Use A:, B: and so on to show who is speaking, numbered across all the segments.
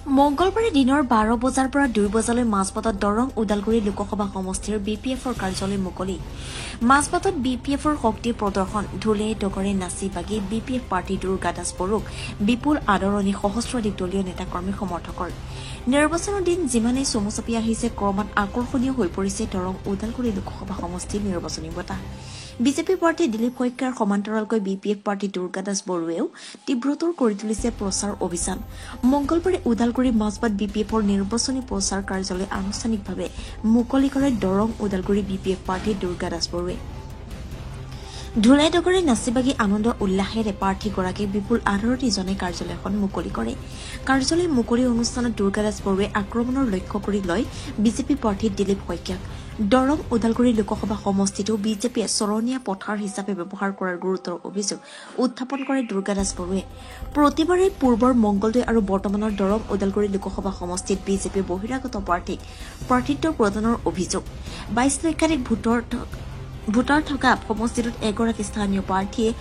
A: মঙ্গলবাৰে দিনৰ 12 বজাৰ পৰা 2 বজালৈ মাজবাটত দৰং ওদালগুৰি লোকসভা সমষ্টিৰ বিপিএফৰ কাৰ্যালয় মুকলি। মাজবাটত বিপিএফৰ শক্তি প্ৰদৰ্শন, ঢোলে ডগৰে নাচি বাগি বিপিএফ প্ৰাৰ্থী দুৰ্গা দাস বড়োক বিপুল আদৰণি সহস্ৰাধিক দলীয় নেতাকৰ্মী সমৰ্থকৰ। নিৰ্বাচনৰ দিন যিমানেই চমু চাপি আহিছে, ক্ৰমাৎ আকৰ্ষণীয় হৈ পৰিছে দৰং ওদালগুৰি লোকসভা সমষ্টিৰ নিৰ্বাচনী বঁটা। বিজেপি প্ৰাৰ্থী দিলীপ শইকীয়াৰ সমান্তৰালকৈ বিপিএফ প্ৰাৰ্থী দুৰ্গা দাস বড়োৱেও তীব্ৰতৰ কৰি তুলিছে প্ৰচাৰ অভিযান। মঙ্গলবাৰে ওদালগুৰি মাজবাট বিপিএফৰ নিৰ্বাচনী প্ৰচাৰ কাৰ্যালয় আনুষ্ঠানিকভাৱে মুকলি কৰে দৰং ওদালগুৰি বিপিএফ প্ৰাৰ্থী দুৰ্গা দাস বড়োৱে। ঢোলে ডগৰে নাচি বাগি আনন্দ উল্লাসেৰে প্ৰাৰ্থীগৰাকীক বিপুল আদৰণি জনাই কাৰ্যালয়খন মুকলি কৰে। কাৰ্যালয় মুকলি অনুষ্ঠানত দুৰ্গা দাস বড়োৱে আক্ৰমণৰ লক্ষ্য কৰি লয় বিজেপি প্ৰাৰ্থী দিলীপ শইকীয়াক। দৰং ওদালগুৰি লোকসভা সমষ্টিতো বিজেপিয়ে চৰণীয়া পথাৰ হিচাপে ব্যৱহাৰ কৰাৰ গুৰুতৰ অভিযোগ উত্থাপন কৰে দুৰ্গা দাস বড়োৱে। প্ৰতিবাৰে পূৰ্বৰ মংগলদৈ আৰু বৰ্তমানৰ দৰং ওদালগুৰি লোকসভা সমষ্টিত বিজেপিৰ বহিৰাগত প্ৰাৰ্থীক প্ৰাৰ্থিত্ব প্ৰদানৰ অভিযোগ। 22 লক্ষাধিক ভোটাৰ থকা সমষ্টিটোত এগৰাকী স্থানীয় প্ৰাৰ্থীয়ে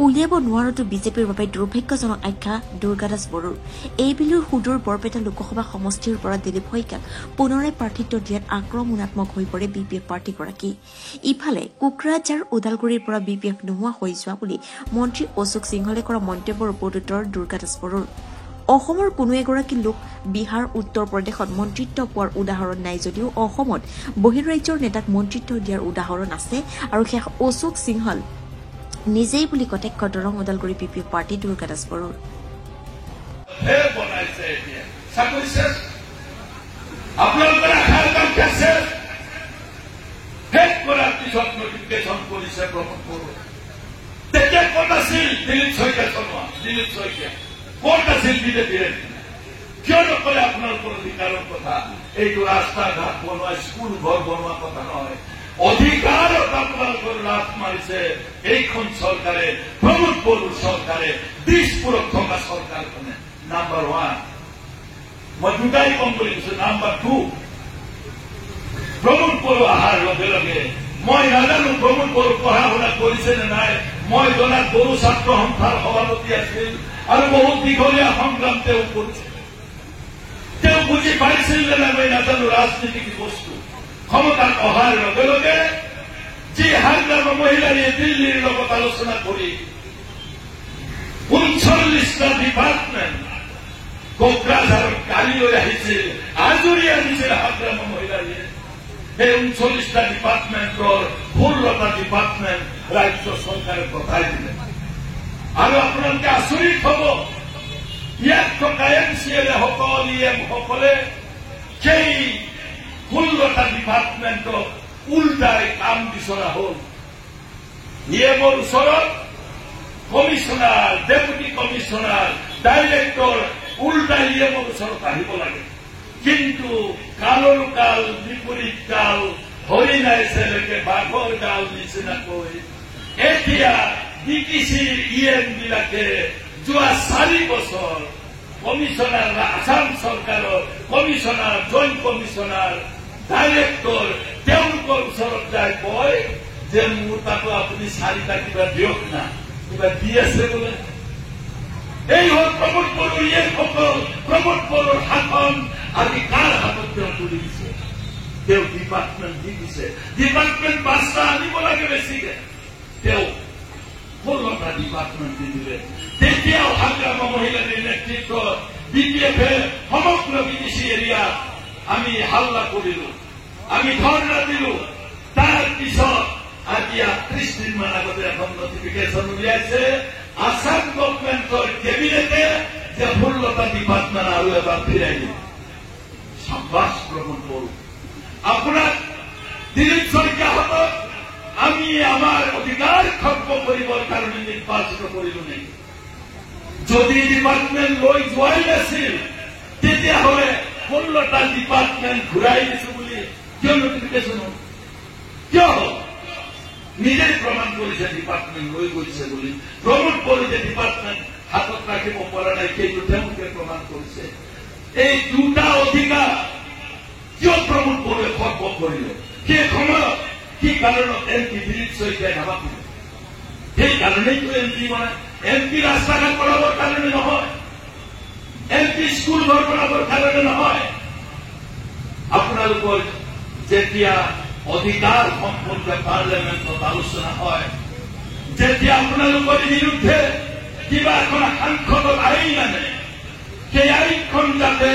A: উলিয়াব নোৱাৰাটো বিজেপিৰ বাবে দুৰ্ভাগ্যজনক আখ্যা দুৰ্গা দাস বড়োৰ। এইবেলিৰ সুদূৰ বৰপেটা লোকসভা সমষ্টিৰ পৰা দিলীপ শইকীয়াক পুনৰাই প্ৰাৰ্থিত্ব দিয়াত আক্ৰমণাত্মক হৈ পৰে বিপিএফ প্ৰাৰ্থীগৰাকী। ইফালে কোকৰাঝাৰ ওদালগুৰিৰ পৰা বিপিএফ নোহোৱা হৈ যোৱা বুলি মন্ত্ৰী অশোক সিংহলে কৰা মন্তব্যৰ ওপৰত দুৰ্গা দাস বড়োৰ। অসমৰ কোনো এগৰাকী লোক বিহাৰ উত্তৰ প্ৰদেশত মন্ত্ৰিত্ব পোৱাৰ উদাহৰণ নাই যদিও অসমত বহিৰাজ্যৰ নেতাক মন্ত্ৰিত্ব দিয়াৰ উদাহৰণ আছে, আৰু সেয়া অশোক সিংহল নিজেই বুলি কটাক্ষ দৰং ওদালগুৰি বিপিএফ প্ৰাৰ্থী দুৰ্গা দাস বড়োৰ।
B: ক'ত আছিল বিজেপিয়ে? কিয় নকলে আপোনালোকৰ অধিকাৰৰ কথা? এইটো ৰাস্তা ঘাট বনোৱা, স্কুল ঘৰ বনোৱা কথা নহয়। অধিকাৰত আপোনালোকৰ লাভ মাৰিছে এইখন চৰকাৰে, প্ৰমোদ বড়োৰ চৰকাৰে, দিছপুৰত থকা চৰকাৰখনে। নাম্বাৰ 1 মই দুটাই কম বুলি কৈছো। নাম্বাৰ 2 প্ৰমোদ বড়ো অহাৰ লগে লগে মই নাজানো প্ৰমোদ বড়ো পঢ়া শুনা কৰিছে নে নাই। মই জনাত বড়ো ছাত্ৰ সন্থাৰ সভাপতি আছিল আৰু বহুত দীঘলীয়া সংগ্ৰাম তেওঁ কৰিছে। তেওঁ বুজি পাইছিল যে মই নাজানো ৰাজনীতি কি বস্তু। ক্ষমতাত অহাৰ লগে লগে যি হাজাৰ মহিলাৰীয়ে দিল্লীৰ লগত আলোচনা কৰি 39টা ডিপাৰ্টমেণ্ট কোকৰাঝাৰত কালি লৈ আহিছিল, আজৰি আনিছিল হাজাৰ মহিলাৰীয়ে। সেই 39টা ডিপাৰ্টমেণ্টৰ 16টা ডিপাৰ্টমেণ্ট ৰাজ্য চৰকাৰে পঠাই দিলে। আৰু আপোনালোকে আচৰিত হব, ইয়াত থকা MCLA সকল EM সকলে সেই 16টা ডিপাৰ্টমেণ্টক উল্টাই কাম বিচৰা হল। EMৰ ওচৰত কমিশনাৰ, ডেপুটি কমিশনাৰ, ডাইৰেক্টৰ উল্টাই EMৰ ওচৰত আহিব লাগে। কিন্তু কালৰ কাল বিপৰীত কাল, হৰিণাই চেলেকে বাঘৰ গাল নিচিনাকৈ এতিয়া DTCৰ EM বিলাকে যোৱা 4 বছৰ কমিশনাৰ, আসাম চৰকাৰৰ কমিশনাৰ, জইণ্ট কমিশনাৰ, ডাইৰেক্টৰ তেওঁলোকৰ ওচৰত যাই কয় যে মোৰ তাতো আপুনি 4টা কিবা দিয়ক না, কিবা দি আছে বোলে। এই হল প্ৰমোদ বড়োৰ সকল। প্ৰমোদ বড়োৰ শাসন আজি কাৰ হাতত তেওঁ তুলি দিছে? তেওঁ ডিপাৰ্টমেণ্ট দি দিছে। ডিপাৰ্টমেণ্ট 5টা আনিব লাগে বেছিকে, তেওঁ 16টা ডিপাৰ্টমেণ্ট দি দিলে। তেতিয়াও হাগ্ৰাম মহিলাৰীৰ নেতৃত্বত বিপিএফে সমগ্ৰ BTC এৰিয়াত আমি হাল্লা কৰিলো, আমি ধৰ্ণা দিলো। তাৰ পিছত আজি 30 দিনমান আগতে এখন নটিফিকেশ্যন উলিয়াইছে আসাম গভৰ্ণমেণ্টৰ কেবিনেটে যে 16টা ডিপাৰ্টমেণ্ট আৰু এবাৰ ফিৰাই দিলে। সাব্বাস প্ৰমোদ বড়ো। আপোনাক দিলীপ শইকীয়াহঁতক আমি আমাৰ অধিকাৰ খৰ্ব কৰিবৰ কাৰণে নিৰ্বাচিত কৰিলো নেকি? যদি ডিপাৰ্টমেণ্ট লৈ যোৱাই নাছিল তেতিয়াহ'লে 16টা ডিপাৰ্টমেণ্ট ঘূৰাই দিছো বুলি কিয় নটিফিকেশ্যন হ'ল? কিয় হ'ল? নিজেই প্ৰমাণ কৰিছে ডিপাৰ্টমেণ্ট লৈ গৈছে বুলি। প্ৰমোদ বড়োৱে যে ডিপাৰ্টমেণ্ট হাতত ৰাখিব পৰা নাই সেইটো তেওঁলোকে প্ৰমাণ কৰিছে। এই 2টা অধিকাৰ কিয় প্ৰমোদ বড়োৱে খৰ্ব কৰিলে? সেই সময়ত কি কাৰণত MP দিলীপ শইকীয়াই নামাতিলে? সেই কাৰণেইতো MP বনায়। MP ৰাস্তা ঘাট বনাবৰ কাৰণে নহয়, এমপি স্কুল ঘৰ বনাবৰ কাৰণে নহয় আপোনালোকৰ যেতিয়া অধিকাৰ সম্পৰ্কে পাৰ্লিয়ামেণ্টত আলোচনা হয় যেতিয়া আপোনালোকৰ বিৰুদ্ধে কিবা এখন সাংসদত আইন আনে সেই আইনখন যাতে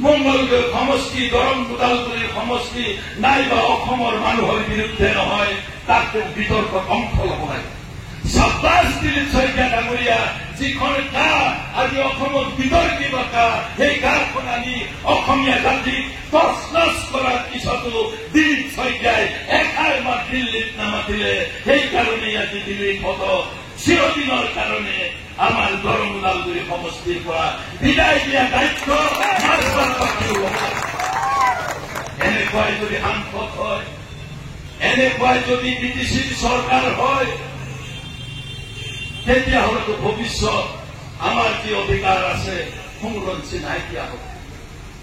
B: মংগলদৈ সমষ্টি দৰং ওদালগুৰি সমষ্টি নাইবা অসমৰ মানুহৰ বিৰুদ্ধে নহয় তাক বিতৰ্কত অংশ ল'ব লাগে সাব্বাস দিলীপ শইকীয়া ডাঙৰীয়া যিখন গা আজি অসমত বিতৰ্কিত গা সেই গাখন আনি অসমীয়া জাতিক তছনছ কৰাৰ পিছতো দিলীপ শইকীয়াই এষাৰ মাত দিল্লীত নামাতিলে সেইকাৰণেই আজি দিল্লীৰ পদ চিৰদিনৰ কাৰণে আমাৰ দৰং ওদালগুৰি সমষ্টিৰ পৰা বিদায় দিয়া দায়িত্ব এনেকুৱাই যদি সাংসদ হয় এনেকুৱাই যদি বিটিচিৰ চৰকাৰ হয় তেতিয়াহ'লেতো ভৱিষ্যত আমাৰ যি অধিকাৰ আছে সংৰক্ষণ নাইকিয়া হ'ব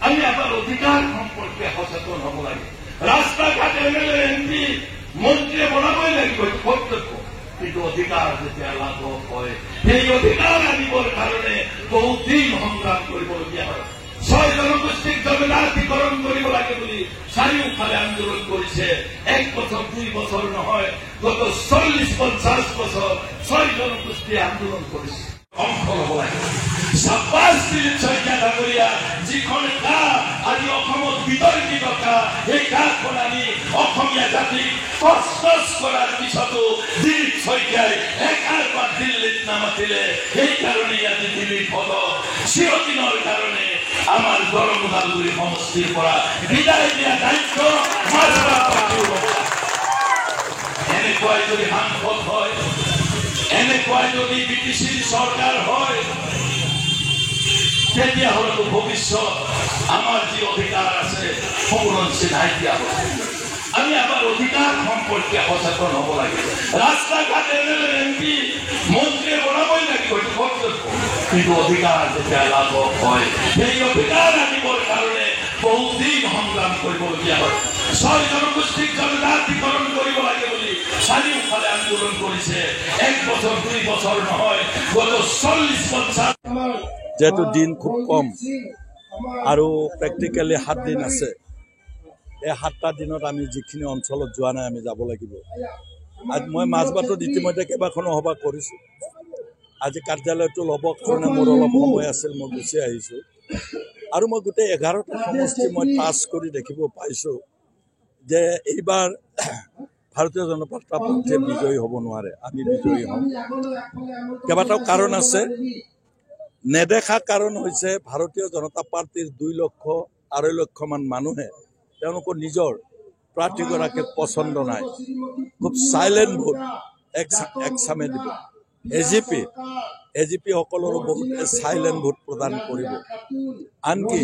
B: আমি আমাৰ অধিকাৰ সম্পৰ্কে সচেতন হ'ব লাগে ৰাস্তা ঘাট এমএলএ এমপি মন্ত্ৰীয়ে বনাবই লাগিব এইটো কৰ্তব্য কিন্তু অধিকাৰ যেতিয়া লাভ হয় সেই অধিকাৰ আনিবৰ কাৰণে বহুত দিন সংগ্ৰাম কৰিবলগীয়া হয় 6 জনগোষ্ঠীক জনজাতিকৰণ কৰিব লাগে বুলি চাৰিওফালে আন্দোলন কৰিছে 1 বছৰ 2 বছৰ নহয় গত 40-50 বছৰ 6 জনগোষ্ঠীয়ে আন্দোলন কৰিছে অংশ ল'ব লাগে সাব্বাস দিলীপ শইকীয়া ডাঙৰীয়া যিখন গা আজি অসমত বিতৰ্কিত গা সেই গাখন আনি অসমীয়া জাতিক তছনছ কৰাৰ পিছতো দিলীপ শইকীয়াই এষাৰ মাত দিল্লীত নামাতিলে সেইকাৰণেই আজি দিল্লীৰ পদ চিৰদিনৰ কাৰণে আমাৰ দৰং ওদালগুৰি সমষ্টিৰ পৰা বিদায় দিয়া দায়িত্ব এনেকুৱাই যদি সাংসদ হয় এনেকুৱাই যদি বিটিচিৰ চৰকাৰ হয় তেতিয়াহ'লেতো ভৱিষ্যত আমাৰ যি অধিকাৰ আছে সংৰক্ষণ নাইকিয়া হ'ব আমি আমাৰ অধিকাৰ সম্পৰ্কে সচেতন হ'ব লাগে ৰাস্তা ঘাট এমএলএ এমপি মন্ত্ৰীয়ে বনাবই লাগিব এইটো কৰ্তব্য কিন্তু অধিকাৰ যেতিয়া লাভ হয় সেই অধিকাৰ আনিবৰ কাৰণে বহুত দিন সংগ্ৰাম কৰিবলগীয়া হয় 6 জনগোষ্ঠীক জনজাতিকৰণ কৰিব লাগে বুলি চাৰিওফালে আন্দোলন কৰিছে 1 বছৰ 2 বছৰ নহয় গত 40-50
C: যেহেতু দিন খুব কম আৰু প্ৰেক্টিকেলি 7 দিন আছে এই 7টা দিনত আমি যিখিনি অঞ্চলত যোৱা নাই আমি যাব লাগিব আজি মই মাজবাটত ইতিমধ্যে কেইবাখনো সভা কৰিছোঁ আজি কাৰ্যালয়টো ল'বৰ কাৰণে মোৰ অলপ সময় আছিল মই গুচি আহিছোঁ আৰু মই গোটেই 11টা সমষ্টি মই টাচ কৰি দেখিব পাইছোঁ যে এইবাৰ ভাৰতীয় জনতা পাৰ্টিয়ে বিজয়ী হ'ব নোৱাৰে আমি বিজয়ী হ'ম কেইবাটাও কাৰণ আছে নেদেখা কাৰণ হৈছে ভাৰতীয় জনতা পাৰ্টিৰ 2-2.5 লক্ষ মান মানুহে তেওঁলোকৰ নিজৰ প্ৰাৰ্থীগৰাকীক পচন্দ নাই খুব চাইলেণ্ট ভোট একচামে দিব এজিপি সকলৰো বহুত চাইলেণ্ট ভোট প্ৰদান কৰিব আনকি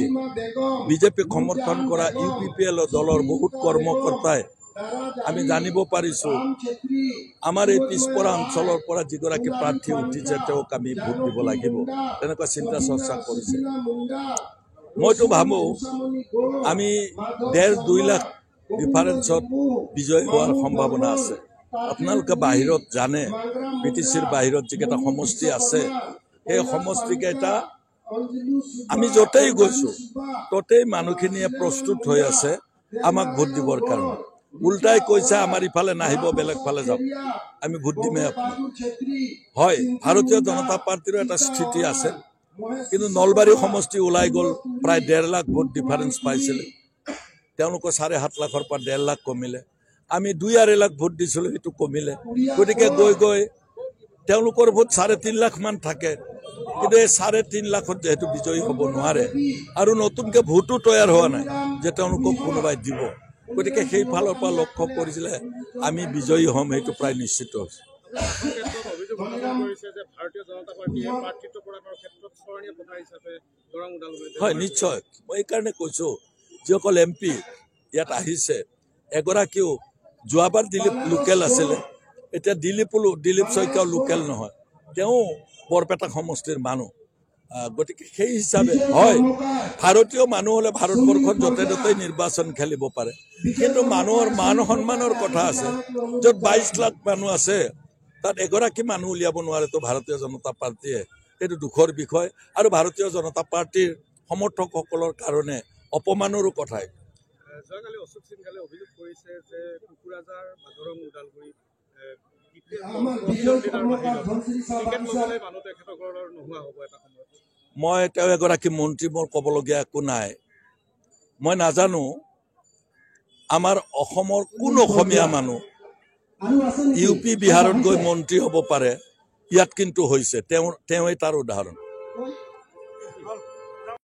C: বিজেপিক সমৰ্থন কৰা UPPL দলৰ বহুত কৰ্মকৰ্তাই আমি জানিব পাৰিছোঁ আমাৰ এই পিছপৰা অঞ্চলৰ পৰা যিগৰাকী প্ৰাৰ্থী উঠিছে তেওঁক আমি ভোট দিব লাগিব তেনেকুৱা চিন্তা চৰ্চা কৰিছে মইতো ভাবোঁ আমি 1.5-2 লাখ ডিফাৰেন্সত বিজয় হোৱাৰ সম্ভাৱনা আছে আপোনালোকে বাহিৰত জানে বিটিচিৰ বাহিৰত যিকেইটা সমষ্টি আছে সেই সমষ্টিকেইটা আমি য'তেই গৈছোঁ ত'তেই মানুহখিনিয়ে প্ৰস্তুত হৈ আছে আমাক ভোট দিবৰ কাৰণে উল্টাই কৈছে আমাৰ ইফালে নাহিব বেলেগ ফালে যাওক আমি ভোট দিমেই আপোনাক হয় ভাৰতীয় জনতা পাৰ্টিৰো এটা স্থিতি আছে কিন্তু নলবাৰী সমষ্টি ওলাই গ'ল প্ৰায় 1.5 লাখ ভোট ডিফাৰেন্স পাইছিলে তেওঁলোকৰ 7.5 লাখৰ পৰা 1.5 লাখ কমিলে আমি 2.5 লাখ ভোট দিছিলোঁ সেইটো কমিলে গতিকে গৈ তেওঁলোকৰ ভোট 3.5 লাখ মান থাকে কিন্তু এই 3.5 লাখত যেহেতু বিজয়ী হ'ব নোৱাৰে আৰু নতুনকৈ ভোটো তৈয়াৰ হোৱা নাই যে তেওঁলোকক কোনোবাই দিব গতিকে সেই ফালৰ পৰা লক্ষ্য কৰিছিলে আমি বিজয়ী হ'ম সেইটো প্ৰায় নিশ্চিত হৈছে হয় নিশ্চয় মই এইকাৰণে কৈছোঁ যিসকল MP ইয়াত আহিছে এগৰাকীও যোৱাবাৰ দিলীপ লোকেল আছিলে এতিয়া দিলীপ শইকীয়াও লোকেল নহয় তেওঁ বৰপেটা সমষ্টিৰ মানুহ গতিকে সেই হিচাপে হয় ভাৰতীয় মানুহ হ'লে ভাৰতবৰ্ষত য'তে ত'তে নিৰ্বাচন খেলিব পাৰে কিন্তু মানুহৰ মান সন্মানৰ কথা আছে য'ত 22 লাখ মানুহ আছে তাত এগৰাকী মানুহ উলিয়াব নোৱাৰেতো ভাৰতীয় জনতা পাৰ্টিয়ে এইটো দুখৰ বিষয় আৰু ভাৰতীয় জনতা পাৰ্টিৰ সমৰ্থকসকলৰ কাৰণে অপমানৰো কথা।
D: যোৱাকালি অশোক সিংঘালে অভিযোগ কৰিছে যে কুকুৰাঝাৰ, বাগৰং, ওদালগুৰি
C: মই তেওঁ এগৰাকী মন্ত্ৰী, মোৰ ক'বলগীয়া একো নাই। মই নাজানো আমাৰ অসমৰ কোন অসমীয়া মানুহ ইউ পি বিহাৰত গৈ মন্ত্ৰী হ'ব পাৰে, ইয়াত কিন্তু হৈছে। তেওঁই তাৰ উদাহৰণ।